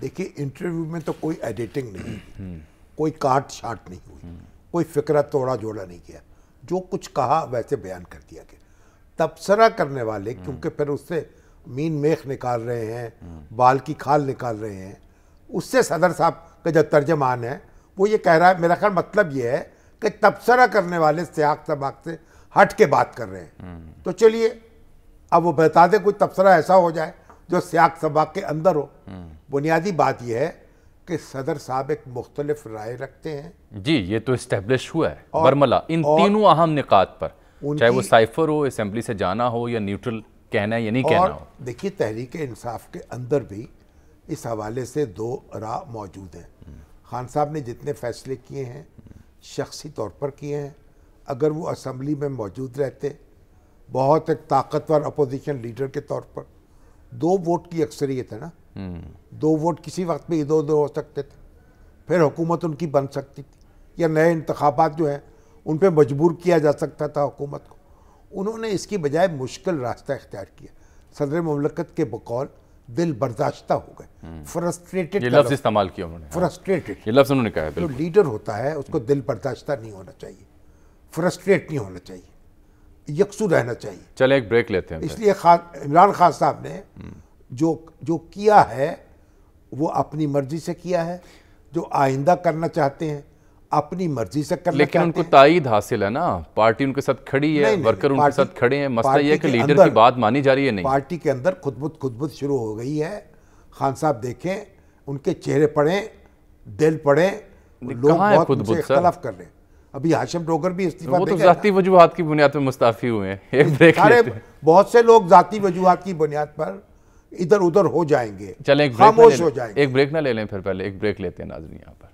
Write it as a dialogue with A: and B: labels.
A: دیکھیے انٹرویو میں تو کوئی ایڈیٹنگ نہیں ہوئی, کوئی کاٹ شاٹ نہیں ہوئی, کوئی فکرہ توڑا جوڑا نہیں کیا, جو کچھ کہا ویسے بیان کر دیا گیا. تبصرہ کرنے والے کیونکہ پھر اس سے مین میخ نکال رہے ہیں, بال کی کھال نکال رہے ہیں, اس سے صدر صاحب کا جو ترجمان ہے وہ یہ کہہ رہا ہے, میرا خیال مطلب یہ ہے کہ تبصرہ کرنے والے سیاق سباق سے ہٹ کے بات کر رہے ہیں. تو چلیے اب وہ بتا دیں کوئی تبصرہ ایسا ہو جائے جو سیاق سباق کے اندر ہو. بنیادی بات یہ ہے کہ صدر صاحب ایک مختلف رائے رکھتے ہیں.
B: جی یہ تو اسٹیبلش ہوا ہے برملا ان تینوں اہم نکات پر, چاہے وہ سائفر ہو, اسمبلی سے جانا ہو, یا نیوٹرل کہنا ہے یا نہیں کہنا ہو.
A: دیکھیے تحریک انصاف کے اندر بھی اس حوالے سے دو راہ موجود ہیں. خان صاحب نے جتنے فیصلے کیے ہیں شخصی طور پر کیے ہیں. اگر وہ اسمبلی میں موجود رہتے, بہت ایک طاقتور اپوزیشن لیڈر کے طور پر, 2 ووٹ کی اکثریت ہے نا, 2 ووٹ کسی وقت میں ادھر ادھر ہو سکتے تھے, پھر حکومت ان کی بن سکتی تھی, یا نئے انتخابات جو ہیں ان پہ مجبور کیا جا سکتا تھا حکومت کو. انہوں نے اس کی بجائے مشکل راستہ اختیار کیا. صدر مملکت کے بقول دل برداشتہ ہو گئے, فرسٹریٹڈ,
B: یہ لفظ استعمال کیا انہوں نے,
A: فرسٹریٹڈ,
B: یہ لفظ انہوں نے کہا ہے.
A: جو لیڈر ہوتا ہے اس کو دل برداشتہ نہیں ہونا چاہیے, فرسٹریٹ نہیں ہونا چاہیے, یکسو رہنا چاہیے.
B: چلیں ایک بریک لیتے ہیں.
A: اس لیے عمران خان صاحب نے جو کیا ہے وہ اپنی مرضی سے کیا ہے, جو آئندہ کرنا چاہتے ہیں اپنی مرضی سے کرنا
B: لیکن ان کو تائید حاصل ہے نا, پارٹی ان کے ساتھ کھڑی ہے, ورکر ان کے ساتھ کھڑے ہیں. مسئلہ یہ ہے کہ لیڈر کی بات مانی جا رہی ہے نہیں.
A: پارٹی کے اندر خود شروع ہو گئی ہے. خان صاحب دیکھیں ان کے چہرے پڑھیں, دل پڑھیں, لوگ بہت ان سے اختلاف کر رہے ہیں. ابھی ہاشم ڈوگر بھی استعفیٰ
B: وہ تو ذاتی وجوہات کی بنیاد پر مستعفی ہوئے ہیں. ایک بریک لیتے ہیں.
A: بہت سے لوگ ذاتی وجوہات کی بنیاد پر ادھر ادھر ہو جائیں گے,
B: چلیں
A: خاموش ہو جائیں گے.
B: ایک بریک نہ لے لیں, پھر پہلے ایک بریک لیتے ہیں ناظرین یہاں پر.